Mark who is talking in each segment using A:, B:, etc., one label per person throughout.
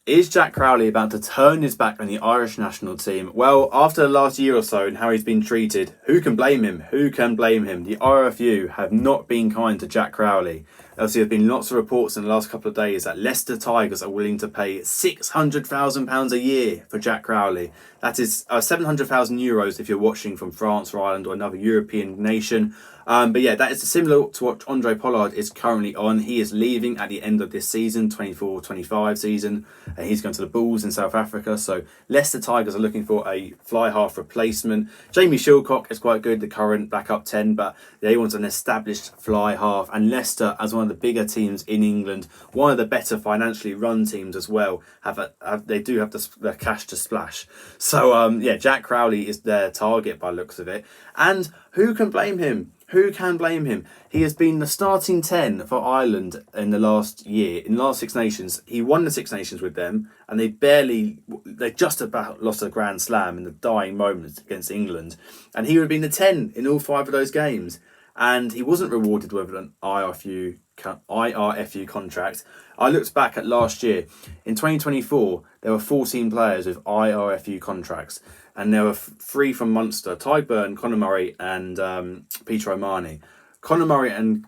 A: Is Jack Crowley about to turn his back on the Irish national team? Well, after the last year or so and how he's been treated, who can blame him? Who can blame him? The RFU have not been kind to Jack Crowley. Obviously, there have been lots of reports in the last couple of days that Leicester Tigers are willing to pay £600,000 a year for Jack Crowley. That is €700,000 if you're watching from France or Ireland or another European nation. But yeah, that is similar to what Andre Pollard is currently on. He is leaving at the end of this season, 24-25 season. And he's going to the Bulls in South Africa. So Leicester Tigers are looking for a fly half replacement. Jamie Shilcock is quite good, the current backup 10, but they want an established fly half. And Leicester, as one of the bigger teams in England, one of the better financially run teams as well, they do have the cash to splash. So yeah, Jack Crowley is their target by looks of it. And who can blame him? Who can blame him? He has been the starting 10 for Ireland in the last year. In the last Six Nations, he won the Six Nations with them, and they just about lost a Grand Slam in the dying moments against England. And he would have been the 10 in all 5 of those games. And he wasn't rewarded with an IRFU contract. I looked back at last year. In 2024, there were 14 players with IRFU contracts. And there were 3 from Munster: Tyburn, Conor Murray and Peter O'Mahony. Conor Murray and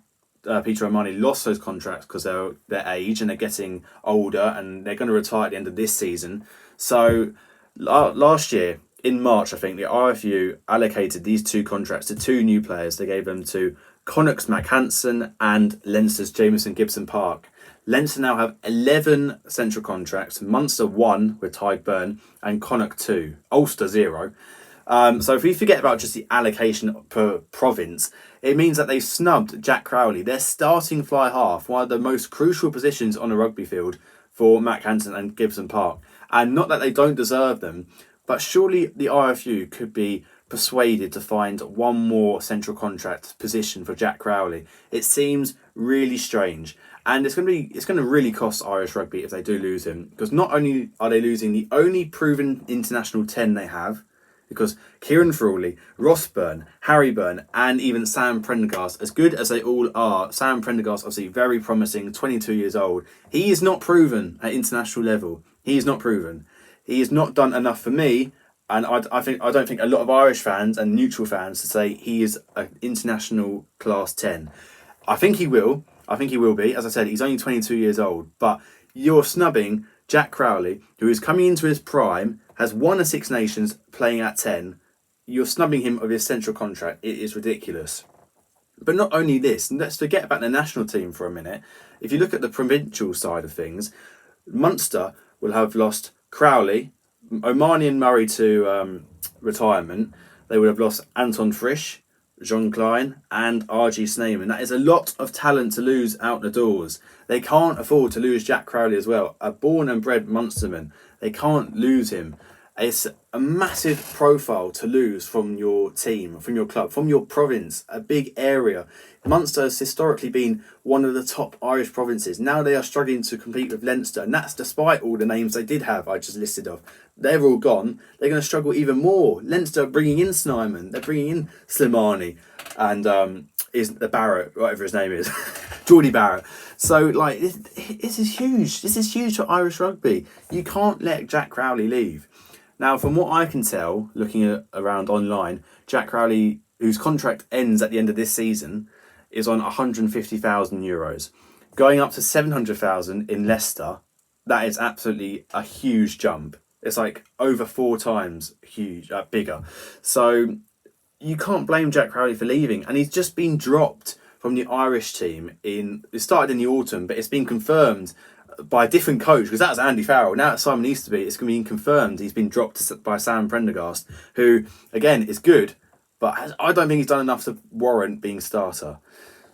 A: Peter O'Mahony lost those contracts because they're their age and they're getting older and they're going to retire at the end of this season. So last year, in March, I think, the RFU allocated these 2 contracts to 2 new players. They gave them to Connacht's Mac Hansen and Leinster's Jamison Gibson Park. Leinster now have 11 central contracts, Munster 1 with Tyburn and Connacht 2, Ulster 0. So if we forget about just the allocation per province, it means that they've snubbed Jack Crowley, their starting fly half, one of the most crucial positions on a rugby field for Mac Hansen and Gibson Park. And not that they don't deserve them, but surely the RFU could be persuaded to find one more central contract position for Jack Crowley. It seems really strange. And it's going to really cost Irish rugby if they do lose him, because not only are they losing the only proven international 10 they have, because Kieran Crowley, Ross Byrne, Harry Byrne, and even Sam Prendergast, as good as they all are, Sam Prendergast obviously very promising, 22 years old. He is not proven at international level. He is not proven. He has not done enough for me, and I don't think a lot of Irish fans and neutral fans to say he is an international class 10. I think he will. I think he will be. As I said, he's only 22 years old. But you're snubbing Jack Crowley, who is coming into his prime, has won a Six Nations playing at 10. You're snubbing him of his central contract. It is ridiculous. But not only this, let's forget about the national team for a minute. If you look at the provincial side of things, Munster will have lost Crowley, O'Mahony and Murray to retirement. They would have lost Anton Frisch, John Klein and RG Sneeman. That is a lot of talent to lose out the doors. They can't afford to lose Jack Crowley as well. A born and bred Munsterman. They can't lose him. It's a massive profile to lose from your team, from your club, from your province, a big area. Munster has historically been one of the top Irish provinces. Now they are struggling to compete with Leinster, and that's despite all the names they did have, I just listed off. They're all gone. They're going to struggle even more. Leinster are bringing in Snyman, they're bringing in Slimani, and is the Barrett, whatever his name is, Geordie Barrett. So, like, this is huge. This is huge for Irish rugby. You can't let Jack Crowley leave. Now, from what I can tell, looking around online, Jack Crowley, whose contract ends at the end of this season, is on €150,000. Going up to 700,000 in Leicester, that is absolutely a huge jump. It's like over 4 times bigger. So you can't blame Jack Crowley for leaving. And he's just been dropped from the Irish team. It started in the autumn, but it's been confirmed by a different coach, because that was Andy Farrell. Now it's Simon Easterby. It's going to be confirmed he's been dropped by Sam Prendergast, who, again, is good, but I don't think he's done enough to warrant being starter.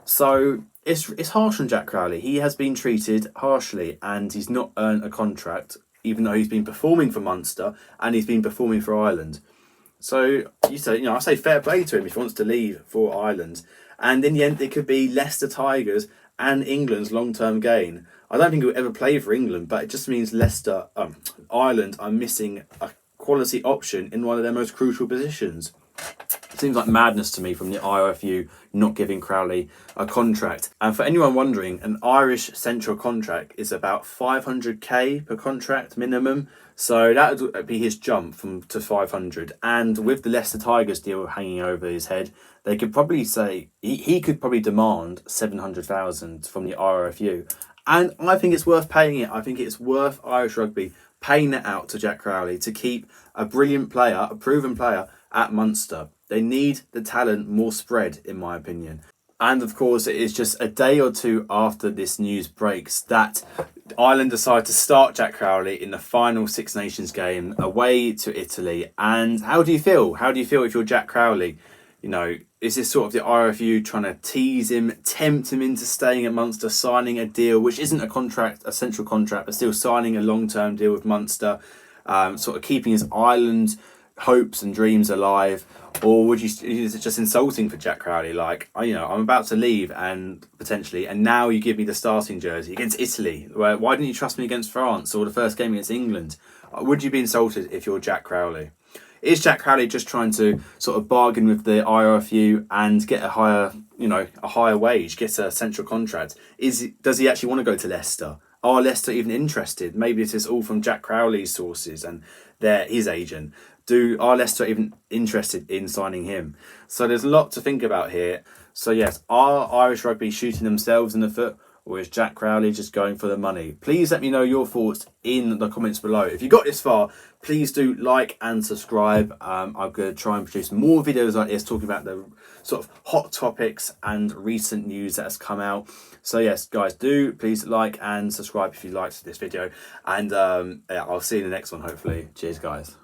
A: So it's harsh on Jack Crowley. He has been treated harshly, and he's not earned a contract, even though he's been performing for Munster and he's been performing for Ireland. So I say fair play to him if he wants to leave for Ireland. And in the end, it could be Leicester Tigers and England's long-term gain. I don't think he'll ever play for England, but it just means Ireland are missing a quality option in one of their most crucial positions. It seems like madness to me from the IRFU not giving Crowley a contract. And for anyone wondering, an Irish central contract is about 500k per contract minimum. So that would be his jump to 500. And with the Leicester Tigers deal hanging over his head, they could probably say he could probably demand 700,000 from the IRFU. And I think it's worth paying it. I think it's worth Irish Rugby paying that out to Jack Crowley to keep a brilliant player, a proven player at Munster. They need the talent more spread, in my opinion. And of course, it is just a day or two after this news breaks that Ireland decide to start Jack Crowley in the final Six Nations game away to Italy. And how do you feel? How do you feel if you're Jack Crowley? You know, is this sort of the IRFU trying to tease him, tempt him into staying at Munster, signing a deal which isn't a contract, a central contract, but still signing a long-term deal with Munster, sort of keeping his Ireland hopes and dreams alive? Or is it just insulting for Jack Crowley? Like, I'm about to leave and now you give me the starting jersey against Italy. Why didn't you trust me against France or the first game against England? Would you be insulted if you're Jack Crowley? Is Jack Crowley just trying to sort of bargain with the IRFU and get a higher wage, get a central contract? Does he actually want to go to Leicester? Are Leicester even interested? Maybe it is all from Jack Crowley's sources and his agent. Are Leicester even interested in signing him? So there's a lot to think about here. So yes, are Irish Rugby shooting themselves in the foot, or is Jack Crowley just going for the money? Please let me know your thoughts in the comments below. If you got this far, please do like and subscribe. I'm going to try and produce more videos like this talking about the sort of hot topics and recent news that has come out. So yes, guys, do please like and subscribe if you liked this video. And I'll see you in the next one, hopefully. Cheers, guys.